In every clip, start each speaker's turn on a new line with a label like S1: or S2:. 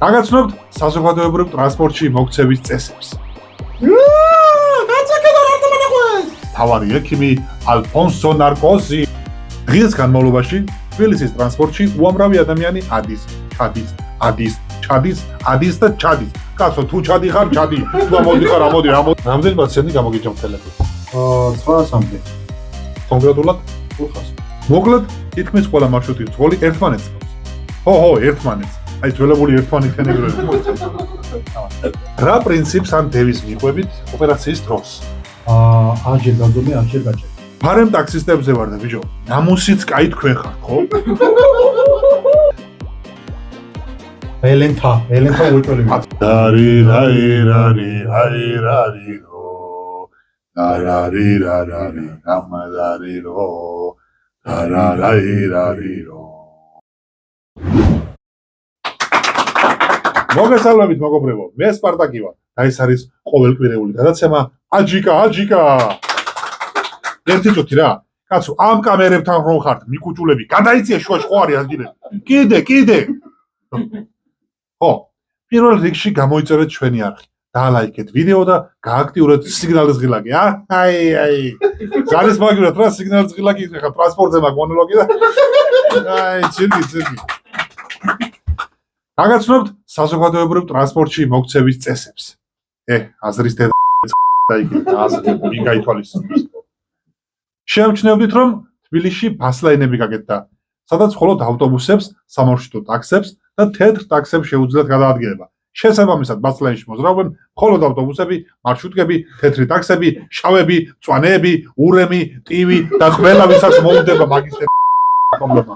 S1: გაგაცნობთ საზოგადოებრივ ტრანსპორტში მოქცევის წესებს. თავარი ექიმი ალფონსო ნარკოზი. დღის განმავლობაში თბილისის ტრანსპორტში უამრავი ადამიანი ადის და ჩადის. კაცო, თუ ჩადიხარ, ჩადი. თუ ამოდიხარ, ამოდი. რამდენი პაციენტი გამოგიჭამ ტელეფონს?
S2: 900-მდე.
S1: კონკრეტულად
S2: 500.
S1: მოკლედ, თითქმის ყველა მარშრუტის ძღოლი ერთმანეთს ყავს. ხო, ერთმანეთს. აი ძველებული ერთმანეთიანები. რა პრინციპს ან დევის მიყვებით ოპერაციის დროს?
S2: აჯერ გაგონე, აჯერ გაჭერ.
S1: ფარემ ტაქსისტებზე ვარ და ბიჭო, ნამუსიც კაი თქვენ ხარ, ხო?
S2: ელენთა უეჭველი.
S1: მოგესალმებით მეგობრებო, მე სპარტაკი ვარ და ეს არის ყოველკვირეული გადაცემა აჯიკა. ერთი წუთი რა. კაცო, ამ კამერებთან რომ ხართ, მიკუჭულები, გადაიწია შუაში ხო არის ადგილები. კიდე. ხო, პირველ რიგში გამოიწერეთ ჩვენი არხი. დაალაიქეთ ვიდეო და გააქტიურეთ სიგნალის ღილაკი, აი. ზარის მაგივრად რა სიგნალის ღილაკი ხა ტრანსპორტზე მაგ მონოლოგი და ძირგი. გაგაცნობთ საზოგადოებრივ ტრანსპორტში მოქცევის წესებს. აზრის დედა დაიგეთ, აზრი გაითვალისწინეთ. შეამჩნევდით, რომ თბილისში ფასლაინები გაკეთდა, სადაც მხოლოდ ავტობუსებს, სამარშრუტო ტაქსებს და თეთრ ტაქსებს შეუძლიათ გადაადგილება. შესაბამისად, ფასლაინში მოზრაობენ მხოლოდ ავტობუსები, მარშრუტკები, თეთრი ტაქსები, შავები, მწვანეები, ურემი, ტივი და ყველა ვისაც მოუდება მაგის პრობლემა.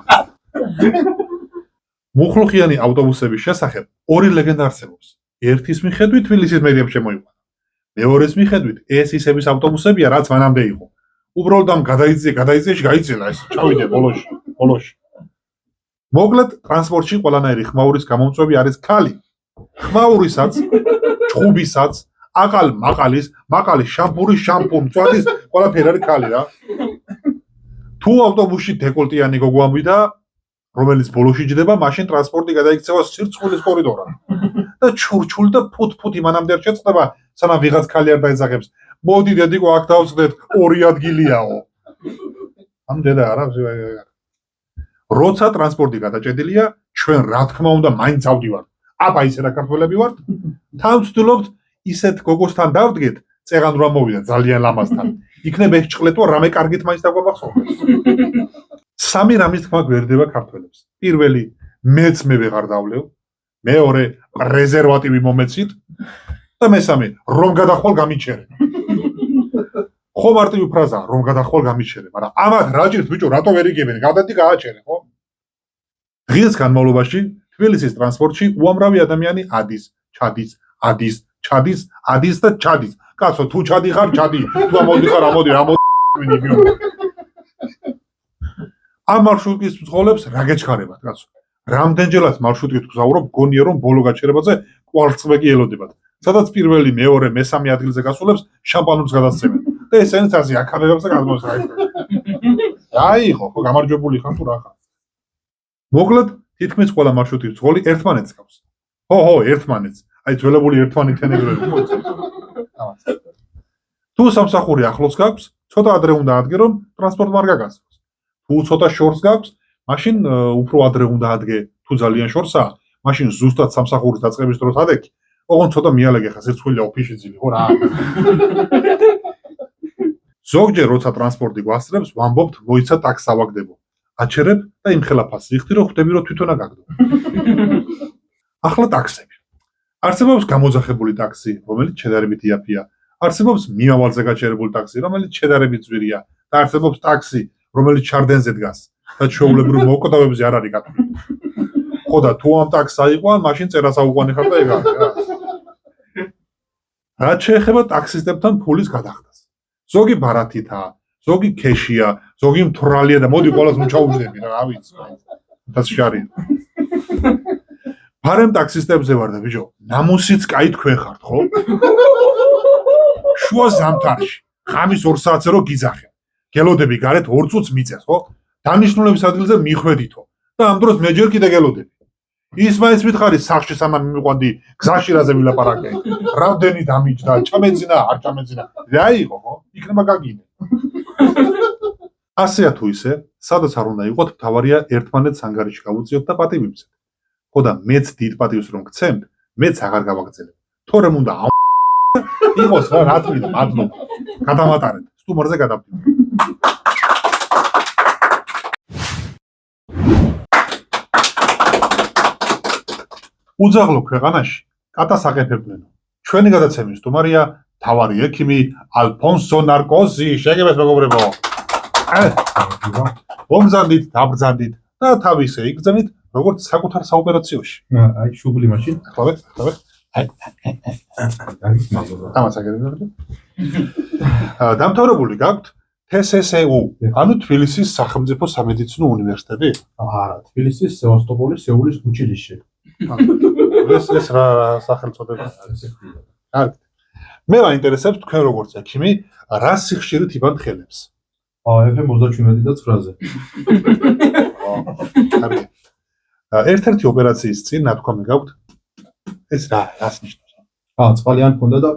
S1: მუხლუხიანი ავტობუსების შესახებ ორი ლეგენდა არსებობს. ერთის მიხედვით თბილისის მერიამ შემოიყვანა. მეორეს მიხედვით ეს ისების ავტობუსებია, რაც მანამდე იყო. უბრალოდ ამ გადაიწიაში გაიწელა ეს ჩავიდე ბოლოში. მოკლედ, ტრანსპორტში ყველანაირი ხმაურის გამომწვევი არის ქალი. ხმაურისაც, ჩხუბისაც, მაყალის, შამპურის, მწვადის, ყველაფერი არის ქალი რა. თუ ავტობუსში დეკოლტიანი გოგო ამბიდა, რომელიც ბოლოში ჯდება, მაშინ ტრანსპორტი გადაიქცევა სირცხვილის კორიდორად. და ჩურჩულ და ფუთფუთი მანამდე არ შეწყდება, სანამ ვიღაც ქალი არ დაეძახებს. მოდი დედიკო, აქ დავწყდეთ, 2 ადგილიაო. ამ დედა არა. როცა ტრანსპორტი გადაჭედილია, ჩვენ რა თქმა უნდა მაინც ავდივართ. აბა ისე რა ქართველები ვართ. თან ვცდილობთ ისეთ გოგოსთან დავდგეთ, წეღან რა მოვიდა ძალიან ლამაზთან. იქნებ ეს ჭყლეტვა რამე კარგით მაინც დაგვაბახსოვდეს. სამი რამის თქმა გვერდება ქართველებს. პირველი, მეც მე ვეღარ დავლევ. მეორე, რეზერვატივი მომეცით და მესამე, რომ გადახვალ გამიჩერე. ხო მარტივი ფრაზაა, რომ გადახვალ გამიჩერე, მაგრამ ამათ რა ჭირთ ბიჭო, რატო ვერ იგებენ? გადადი გააჩერე, ხო? დღის განმავლობაში თბილისის ტრანსპორტში უამრავი ადამიანი ადის და ჩადის. კაცო, თუ ჩადიხარ, ჩადი. თუ ამოდიხარ, ამოდი. ამ მარშრუტის მძღოლებს რა გეჩქარებათ, კაცო? რამდენჯერაც მარშრუტით გზავრობ, გონია რომ ბოლო გაჩერებაზე კვარცხლბეკი ელოდებათ. სადაც პირველი, მეორე, მესამე ადგილზე გასულებს შამპანურს გადასცემენ. და ესენიც ასე აქაბებებს და გადმოსაი. ხო, გამარჯვებული ხარ თუ რა ხარ. მოკლედ, თითქმის ყველა მარშრუტის მძღოლი ერთმანეთს ყავს. ხო, ერთმანეთს. აი ძველებული ერთმანეთიანები. თუ სამსახური ახლოს გაქვს, ცოტა ადრე უნდა ადგე, რომ ტრანსპორტმა არ გაგასწროს. თუ ცოტა შორს გაქვს, მაშინ უფრო ადრე უნდა ადგე. თუ ძალიან შორსაა, მაშინ ზუსტად სამსახურის დაწყების დროს ადექი. ოღონდ ცოტა მიალაგე ხა სირცხვილია ოფისში ძილი, ხო რა. ზოგჯერ როცა ტრანსპორტი გვასწრებს, ვამბობთ, მოიცა ტაქსს ავაგდებო. აჩერებ და იმხელა ფასი იხდი, რომ ხვდები, რომ თვითონ აგაგდო. ახლა ტაქსები. არსებობს გამოძახებული ტაქსი, რომელიც შედარებით იაფია. არსებობს მიმავალზე გაჩერებული ტაქსი, რომელიც შედარებით ძვირია და არსებობს ტაქსი, რომელიც ჩარდენზე დგას და ჩვეულებრივ მოკვდავებზე არ არის გათვლილი. ხო და თუ ამ ტაქსს აიყვან, მაშინ წერას აუყვანი ხარ და ეგ არის რა. რაც შეეხება ტაქსისტებთან ფულის გადახდას. ზოგი ბარათითაა, ზოგი ქეშია, ზოგი მთვრალია და მოდი ყველას მოჩაუჯდები რა, რა ვიცი. და შარი. ფარემ ტაქსისტებზე ვარ და ბიჭო, ნამუსიც კაი თქვენ ხართ, ხო? შუა ზამთარში, ღამის 2 საათზე რო გიძახე. გელოდები გარეთ 2 წუთს მიწეს, ხო? დანიშნულების ადგილზე მიხვედითო და ამ დროს მე ჯერ კიდე გელოდები. ის მაინც მითხარი სახში სანამ მიყვანდი გზაში რაზე ვილაპარაკე. რამდენი დამიჯდა, ჩამეძინა, არ ჩამეძინა. რა იყო, ხო? იქნება გაგინე. ასეა თუ ისე, სადაც არ უნდა იყოთ, თავარია ერთმანეთს ანგარიში გავუწიოთ და პატივიმცეთ. ხო და მეც დიდ პატივს რომ გცემთ, მეც აღარ გავაგრძელებ. თორემ უნდა იყოს რა, რა თქმა უნდა, მადლობა. გადამატარეთ, სტუმარზე გადავდივართ. უძაღლო ქვეყანაში კატას აკეთებდნენ. ჩვენი გადაცემის სტუმარია თავარი ექიმი ალფონსო ნარკოზი. შეგებეთ მეგობრებო. მომზადით, დაბრძანდით და თავისე იგზავნით როგორც საკუთარ საოპერაციოში.
S2: აი შუბლი მაშინ.
S1: ახლავე.
S2: არის მადლობა.
S1: დამაცაგებთ. დამთავრებული გაქვთ TSSU, ანუ თბილისის სახელმწიფო სამედიცინო უნივერსიტეტი.
S2: არა, თბილისის სევასტოპოლის სეულის უჩილიშე.
S1: ეს რა სახელწოდება? კარგი. მე მაინტერესებს თქვენ როგორც ექიმი, რა სიხშირით იბანთ ხელებს?
S2: FM-39-ზე.
S1: კარგი. ერთ-ერთი ოპერაციის წინ ნათქვამი გაქვთ. ეს რას ნიშნავს?
S2: წყალიან ქონდა და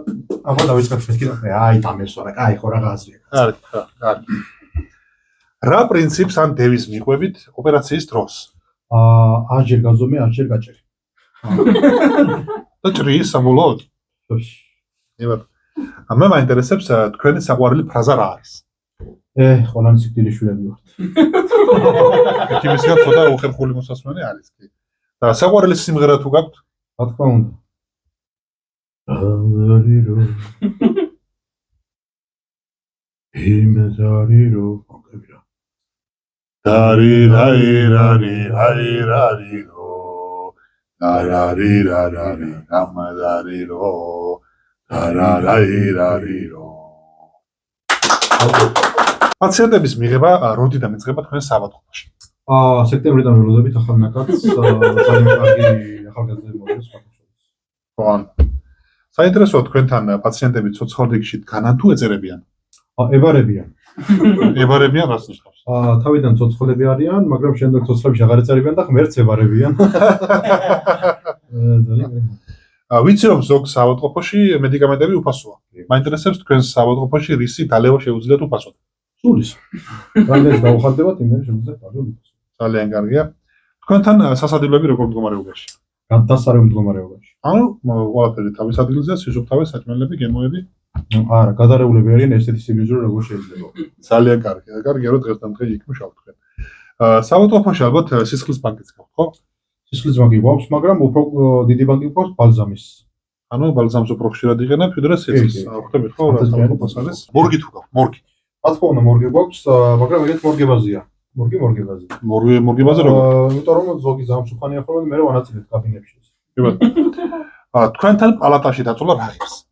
S2: ახლა დავიწყებ მეთქი და აი დამესვარა, კაი ხო რა გაზრია.
S1: კარგი. რა პრინციპს ან დევის მიყვებით ოპერაციის დროს?
S2: აჯერ გაზომე, აჯერ გაჭერი.
S1: და ჭრის საბოლოოდ? მე მაინტერესებს თქვენი საყვარელი ფრაზა რა არის?
S2: ყველანი სიკვდილი შვილები ვართ.
S1: ექიმისგან ცოტა უხერხული მოსასმენი არის კი. და საყვარელი სიმღერა თუ გაქვთ?
S2: რა თქმა უნდა. ალირო. იმედალირო.
S1: დარირაირაირაირაირაირო. დარარირარარი გამადარირო. დარარაირაირო. პაციენტების მიღება როდიდან იწყება თქვენ საავადმყოფოში?
S2: სექტემბრიდან ველოდებით ახალნაკადს ძალიან კარგი ახალგაზრდები მოვიდეს საქართველოს.
S1: ხო. საინტერესოა თქვენთან პაციენტები ცოცხალ რიგში დგანან თუ ეწერებიან?
S2: ებარებიან.
S1: ებარებიან რას ნიშნავს?
S2: თავიდან ცოცხლები არიან, მაგრამ შემდეგ ცოცხლებში აღარ ეწერებიან და ღმერთს ებარებიან.
S1: ვიცი რომ ზოგ საავადმყოფოში მედიკამენტები უფასოა. მაინტერესებს თქვენს საავადმყოფოში რისი დალევა შეუძლიათ უფასოდ?
S2: სულის. რამდენიც დაუხარდებათ, იმდენი შეუძლიათ დალევა უფასოდ.
S1: ძალიან კარგია. თქვენთან სასადილოები როგორ მდგომარეობაში?
S2: გადასარევ მდგომარეობაში.
S1: ანუ ყველაფერი თავის ადგილზეა, სიზუფთავე, საჭმელები, გემოები?
S2: არა, გადარეულები არიან ესეთი სიმიზრე როგორ შეიძლება.
S1: ძალიან კარგია. კარგია რომ დღეს დამდგე იქ მუშაობთ თქვენ. საავადმყოფოში ალბათ სისხლის ბანკიც გაქვთ, ხო?
S2: სისხლის ბანკი გვაქვს, მაგრამ უფრო დიდი ბანკი გვაქვს ბალზამის.
S1: ანუ ბალზამს უფრო ხშირად იყენებ, ვიდრე სიცილს. ხვდებით ხო, რა საავადმყოფოს არის? მორგი თუ გაქვთ, მორგი.
S2: რა თქმა უნდა, მორგი გვაქვს, მაგრამ ეგეთ მორგებაზია. მორგებაზი.
S1: მორგებაზე როგორ?
S2: იმიტომ რომ ზოგი ზამსუხანი ახლა მე ვანაწილებ კაბინებში.
S1: თქვენთან პალატაში დაწოლა რა ღირს?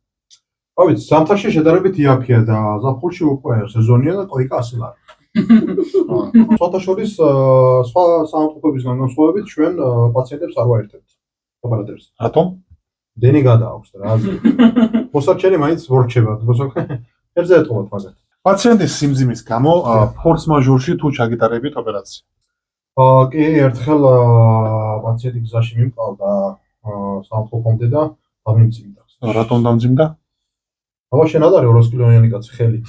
S2: ავით, ზამთარში შედარებით იაფია და ზაფხულში უკვე სეზონია და ტოიკა ასელა. სხვათა შორის სხვა საავადმყოფობისგან განსხვავებით ჩვენ პაციენტებს არ ვაერთებთ ოპერატორებს.
S1: რატომ?
S2: დენი გადააქვს და რა აზრი. მოსარჩენი მაინც ვორჩება. ერთზე ეტყობათ მაგათ.
S1: პაციენტის სიმძიმის გამო ფორს მაჟორში თუ ჩაგიტარებით ოპერაცია?
S2: კი, ერთხელ პაციენტი გზაში მიმყავდა საავადმყოფომდე და დამიმძიმდა.
S1: რატომ დამძიმდა?
S2: აბა შენ არ არის 200 კილოიანი კაცი ხელით.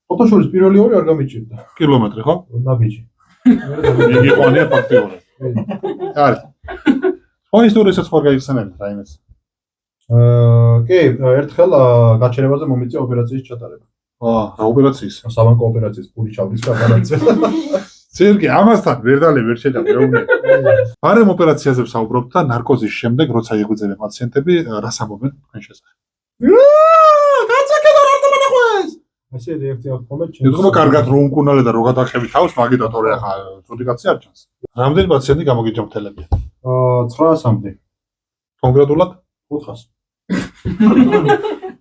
S2: ფოტოშორის პირველი ორი არ გამიჭირდა.
S1: კილომეტრი ხო?
S2: ნაბიჯი.
S1: იგი ყონია ფაქტიურად. კარგი. სხვა ისტორიასაც ხარ გაიხსენებთ რაიმეს?
S2: კი, ერთხელ გაჩერებაზე მომიწია ოპერაციის ჩატარება.
S1: რა ოპერაციის?
S2: საბანკო ოპერაციის პული ჩავდის და გადაიწევს.
S1: ძერგი ამასთან ვერდალი ვერ შეჭამი რა უნდა. არემ ოპერაციაზე ვსაუბრობთ და ნარკოზის შემდეგ როცა იღვიძებენ პაციენტები, რას ამბობენ თქვენ შესახებ?
S2: კაცაკედა რა დამანახვეს? ასე რეაქცია აქვს ხოლმე ჩემს.
S1: ეხლა კარგად რო უკუნალე და რო გადახევი თავს, მაგითო თორე ახლა ცუდი კაცი არ ჩანს. რამდენი პაციენტი გამოგიჯამთელებია?
S2: 900-მდე.
S1: კონკრეტულად
S2: 400.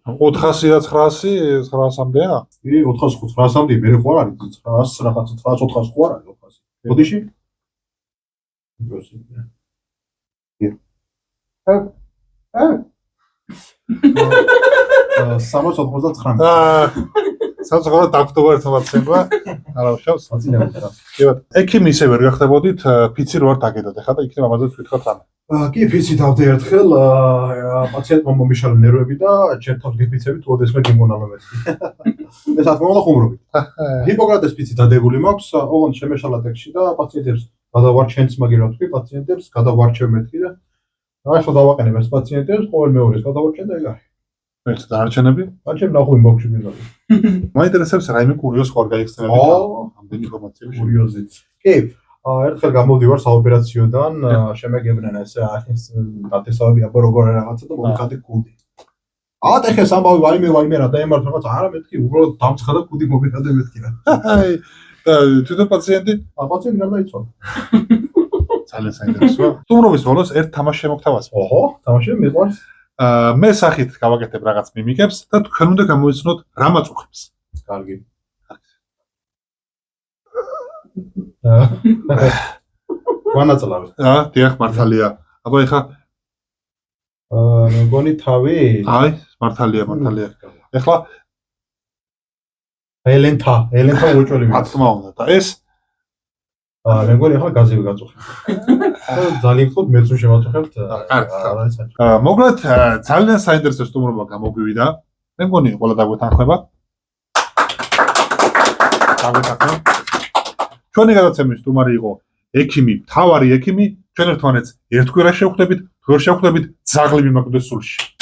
S1: 400 და 900, 900-მდეა?
S2: კი, 400-900-მდე მე ხო არ არის 900 რაღაც 900-400 ხო არ არის 400. ბოდიში?
S1: სამწუხაროდ დაგვტოვა ერთ პაციენტმა. არა უშავს.
S2: აწინებდა.
S1: კიბათ, ექიმი ისე ვერ გახდებოდით, ფიცი რო არ დაგედოთ, ეხლა და იქნებ ამაზე ვთქვით რამე.
S2: კი, ფიცი დავდე ერთხელ პაციენტმა მომიშალა ნერვები და ჩემ თავს გიფიცებით ოდესმე გიმონალა მეთქი. მე საკმაოდ ხუმრობდი. ჰიპოკრატეს ფიცი დადებული მაქვს, ოღონდ შემეშალა ტექსში და პაციენტებს გადავარჩენს მაგირო თქვი, პაციენტებს გადავარჩევ მეთქი და აი ხო დავაყენებ ეს პაციენტებს, ყოველ მეორეს გადავარჩენ და ეგ არის.
S1: ერთ დანარჩენები?
S2: აჩემ ნახუი მოგში მინდა.
S1: მაინტერესებს რაიმე კურიოზ ხარ გაიხსენები? ამდენი ინფორმაციები.
S2: კურიოზით. კი, ერთხელ გამოდივარ საოპერაციოდან, შემეგებნენ ესე დათესავები აბა როგორ რაღაცა და მომიხადე კუდი. ატეხეს ამბავი ვაიმე რა დაემართ რაღაც არა მეთქი, უბრალოდ დამცხადა კუდი მომიხადე მეთქი რა.
S1: აი, თვითონ პაციენტი?
S2: პაციენტი გარდაიცვალა.
S1: ძალიან საინტერესოა. სტუმრობის ბოლოს ერთ თამაშს შემოგთავაზე.
S2: ოჰო, თამაში მიყვარს.
S1: მე სახით გავაკეთებ რაღაც მიმიკებს და თქვენ უნდა გამოიცნოთ რა მაწუხებს.
S2: კარგი. ვანაწლავე.
S1: დიახ, მართალია. აბა ეხა
S2: მეგონი თავი?
S1: აი, მართალია. ეხლა
S2: ელენთა უეჭველი
S1: რა თქმა უნდა და ეს
S2: მეგონი ახლა გაზივი გაწუხე. ძალიან ხო მეც რომ შემაწუხებთ.
S1: მოგლეთ ძალიან საინტერესო სტუმრობა გამოგვივიდა. მე მგონი ყველა დაგვეთანხმება. ჩვენი გადაცემის სტუმარი იყო ექიმი, მთავარი ექიმი. ჩვენ ერთმანეთს ერთ კვირაში შევხვდებით, თუ ვერ შევხვდებით, ძაღლი მიმაკვდეს სულში.